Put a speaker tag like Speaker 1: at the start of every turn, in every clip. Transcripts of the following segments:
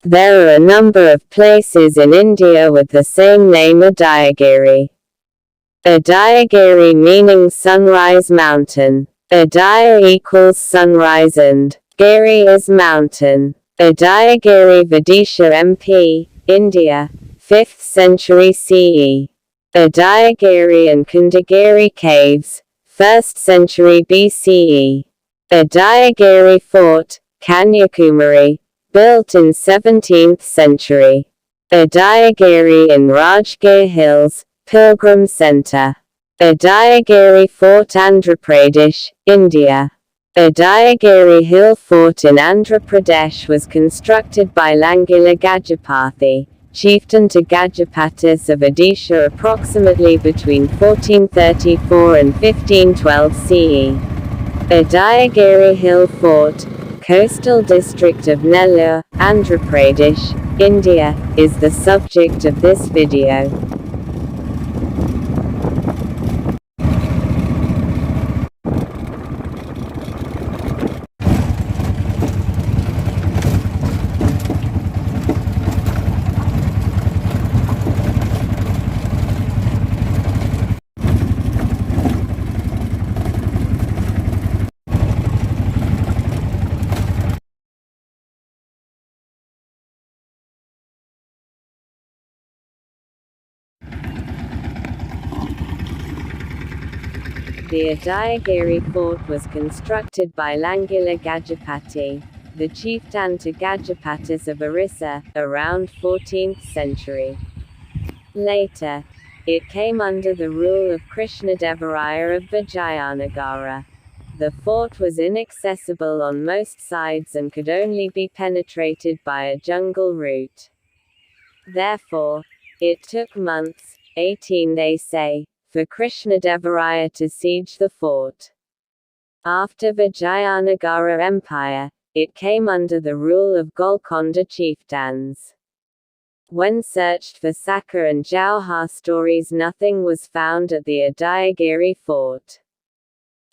Speaker 1: There are a number of places in India with the same name Udayagiri. Udayagiri meaning sunrise mountain. Udaya equals sunrise and Giri is mountain. Udayagiri Vidisha MP, India, 5th century CE. Udayagiri and Kundagiri caves, 1st century BCE. Udayagiri Fort, Kanyakumari, built in 17th century. Udayagiri in Rajgir Hills, Pilgrim Center. Udayagiri Fort Andhrapradesh, India. Udayagiri Hill Fort in Andhra Pradesh was constructed by Langila Gajapati, chieftain to Gajapatis of Odisha approximately between 1434 and 1512 CE. Udayagiri Hill Fort, coastal district of Nellur, Andhra Pradesh, India, is the subject of this video. The Udayagiri fort was constructed by Langila Gajapati, the chieftain to Gajapatis of Orissa, around 14th century. Later, it came under the rule of Krishnadevaraya of Vijayanagara. The fort was inaccessible on most sides and could only be penetrated by a jungle route. Therefore, it took months, 18 they say, for Krishnadevaraya to siege the fort. After Vijayanagara Empire, it came under the rule of Golconda chieftains. When searched for Saka and Jauhar stories, nothing was found at the Udayagiri fort.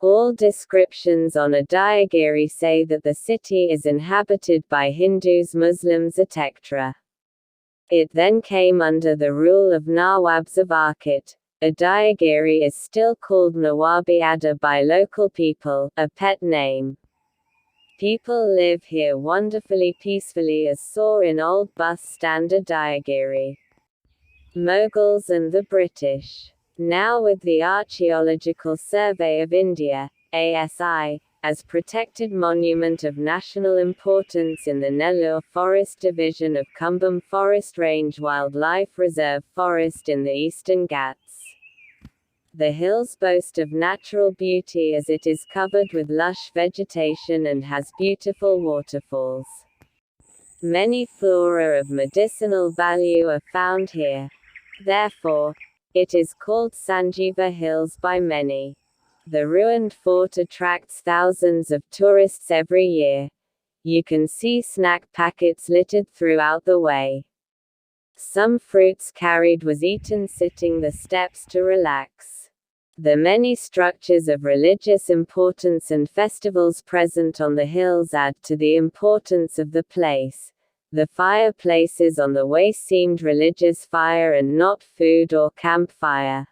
Speaker 1: All descriptions on Udayagiri say that the city is inhabited by Hindus, Muslims, etc. It then came under the rule of Nawabs of Arcot. Udayagiri is still called Nawabi Adda by local people, a pet name. People live here wonderfully peacefully as saw in old bus stand Udayagiri. Mughals and the British. Now with the Archaeological Survey of India, ASI, as protected monument of national importance in the Nellur Forest Division of Kumbum Forest Range Wildlife Reserve Forest in the Eastern Ghats. The hills boast of natural beauty as it is covered with lush vegetation and has beautiful waterfalls. Many flora of medicinal value are found here. Therefore, it is called Sanjeeva Hills by many. The ruined fort attracts thousands of tourists every year. You can see snack packets littered throughout the way. Some fruits carried was eaten sitting the steps to relax. The many structures of religious importance and festivals present on the hills add to the importance of the place. The fireplaces on the way seemed religious fire and not food or campfire.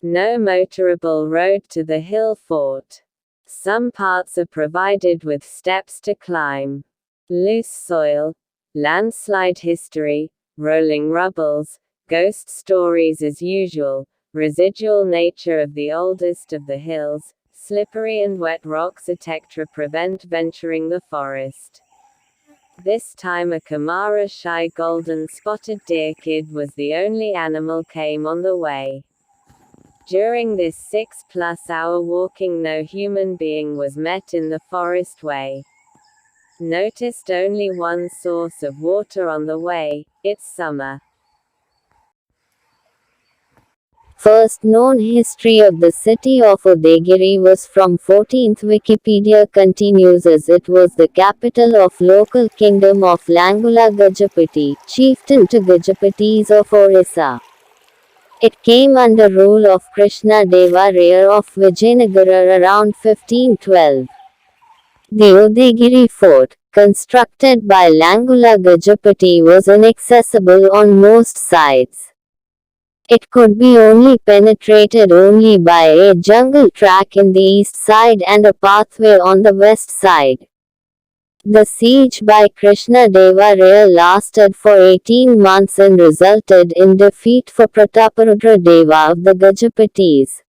Speaker 1: No motorable road to the hill fort. Some parts are provided with steps to climb. Loose soil, landslide history, rolling rubbles, ghost stories as usual, residual nature of the oldest of the hills, slippery and wet rocks etc. prevent venturing the forest. This time a Kamara shy golden spotted deer kid was the only animal came on the way. During this 6+ hour walking no human being was met in the forest way. Noticed only one source of water on the way, it's summer.
Speaker 2: First known history of the city of Udayagiri was from 14th. Wikipedia continues as it was the capital of local kingdom of Langula Gajapati, chieftain to Gajapatis of Orissa. It came under rule of Krishna Devaraya of Vijayanagara around 1512. The Udayagiri fort, constructed by Langula Gajapati, was inaccessible on most sides. It could be only penetrated only by a jungle track in the east side and a pathway on the west side. The siege by Krishnadeva Raya lasted for 18 months and resulted in defeat for Prataparudra Deva of the Gajapatis.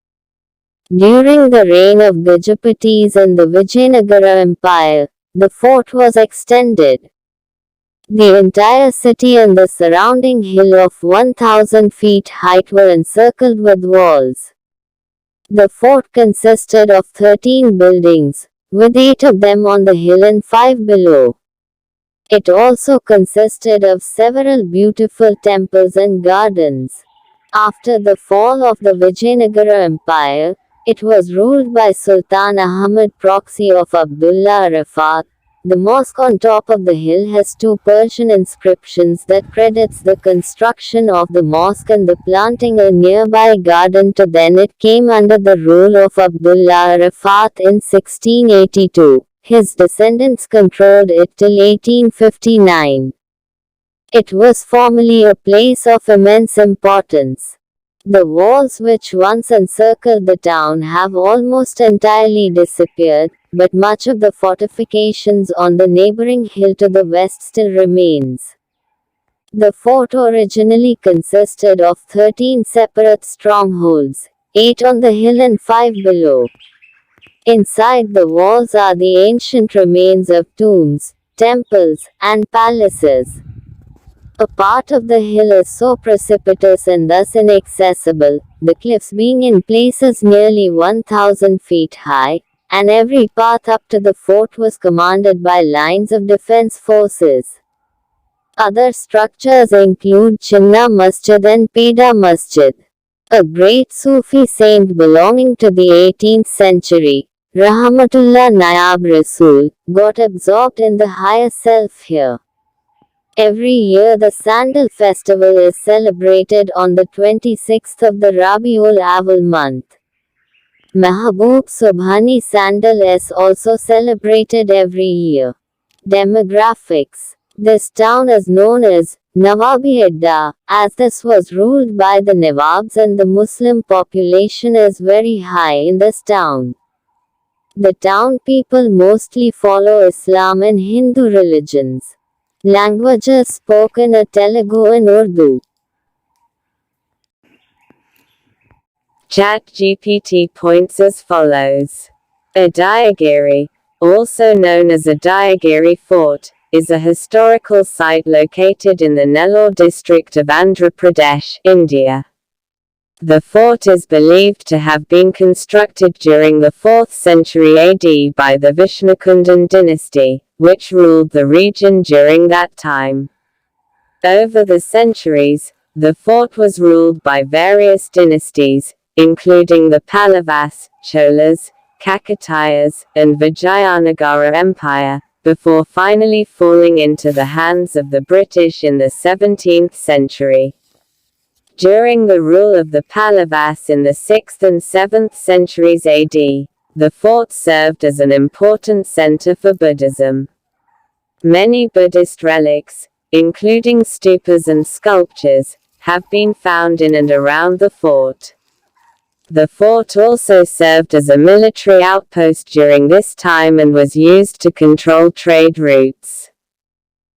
Speaker 2: During the reign of Gajapatis and the Vijayanagara Empire, the fort was extended. The entire city and the surrounding hill of 1,000 feet height were encircled with walls. The fort consisted of 13 buildings, with 8 of them on the hill and 5 below. It also consisted of several beautiful temples and gardens. After the fall of the Vijayanagara Empire, it was ruled by Sultan Ahmad proxy of Abdullah Arafat. The mosque on top of the hill has 2 Persian inscriptions that credits the construction of the mosque and the planting a nearby garden to then it came under the rule of Abdullah Arafat in 1682. His descendants controlled it till 1859. It was formerly a place of immense importance. The walls which once encircled the town have almost entirely disappeared, but much of the fortifications on the neighboring hill to the west still remains. The fort originally consisted of 13 separate strongholds, 8 on the hill and 5 below. Inside the walls are the ancient remains of tombs, temples, and palaces. A part of the hill is so precipitous and thus inaccessible, the cliffs being in places nearly 1,000 feet high, and every path up to the fort was commanded by lines of defense forces. Other structures include Chinna Masjid and Peda Masjid. A great Sufi saint belonging to the 18th century, Rahmatullah Nayab Rasul, got absorbed in the higher self here. Every year the Sandal festival is celebrated on the 26th of the Rabiul Awwal month. Mehboob Subhani Sandal is also celebrated every year. Demographics. This town is known as Nawabi Adda, as this was ruled by the Nawabs and the Muslim population is very high in this town. The town people mostly follow Islam and Hindu religions. Languages spoken are Telugu and Urdu.
Speaker 1: ChatGPT points as follows. Udayagiri, also known as Udayagiri Fort, is a historical site located in the Nellur district of Andhra Pradesh, India. The fort is believed to have been constructed during the 4th century AD by the Vishnukundan dynasty, which ruled the region during that time. Over the centuries, the fort was ruled by various dynasties, including the Pallavas, Cholas, Kakatiyas, and Vijayanagara Empire, before finally falling into the hands of the British in the 17th century. During the rule of the Pallavas in the 6th and 7th centuries AD, the fort served as an important center for Buddhism. Many Buddhist relics, including stupas and sculptures, have been found in and around the fort. The fort also served as a military outpost during this time and was used to control trade routes.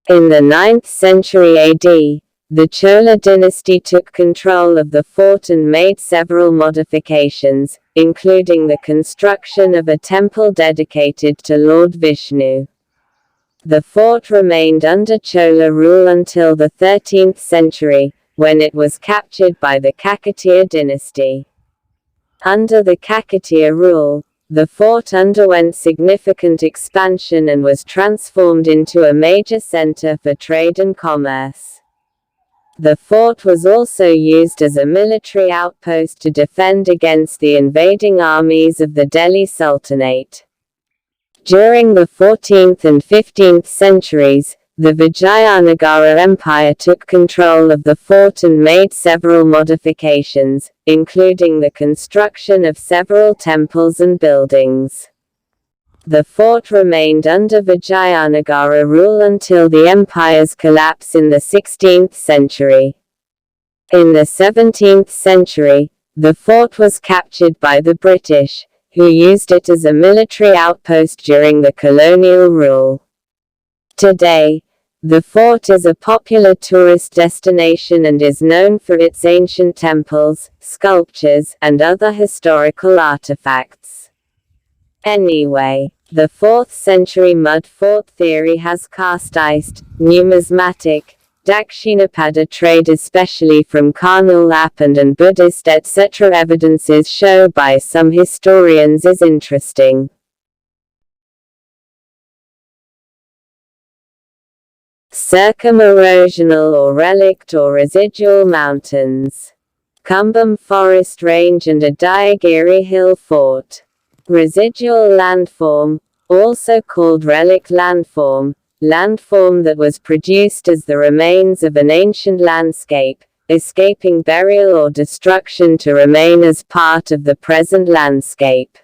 Speaker 1: In the 9th century AD, the Chola dynasty took control of the fort and made several modifications, including the construction of a temple dedicated to Lord Vishnu. The fort remained under Chola rule until the 13th century, when it was captured by the Kakatiya dynasty. Under the Kakatiya rule, the fort underwent significant expansion and was transformed into a major center for trade and commerce. The fort was also used as a military outpost to defend against the invading armies of the Delhi Sultanate. During the 14th and 15th centuries, the Vijayanagara Empire took control of the fort and made several modifications, including the construction of several temples and buildings. The fort remained under Vijayanagara rule until the empire's collapse in the 16th century. In the 17th century, the fort was captured by the British, who used it as a military outpost during the colonial rule. Today, the fort is a popular tourist destination and is known for its ancient temples, sculptures, and other historical artifacts. Anyway, the 4th century mud fort theory has cast-iced, numismatic, Dakshinapada trade especially from Karnal Lapand and Buddhist etc. evidences show by some historians is interesting. Circumerosional or relict or residual mountains. Kumbum Forest Range and Udayagiri Hill Fort. Residual landform, also called relic landform that was produced as the remains of an ancient landscape, escaping burial or destruction to remain as part of the present landscape.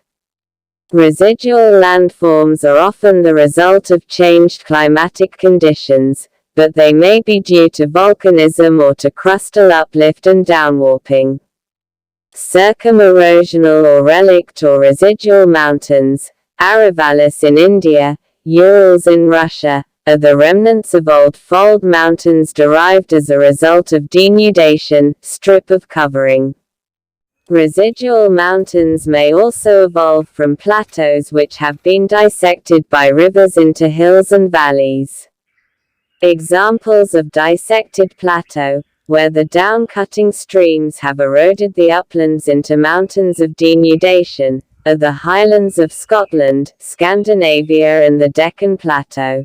Speaker 1: Residual landforms are often the result of changed climatic conditions, but they may be due to volcanism or to crustal uplift and downwarping. Circumerosional or relict or residual mountains, Aravallis in India, Urals in Russia, are the remnants of old fold mountains derived as a result of denudation, strip of covering. Residual mountains may also evolve from plateaus which have been dissected by rivers into hills and valleys. Examples of dissected plateau, where the down-cutting streams have eroded the uplands into mountains of denudation, are the Highlands of Scotland, Scandinavia and the Deccan Plateau.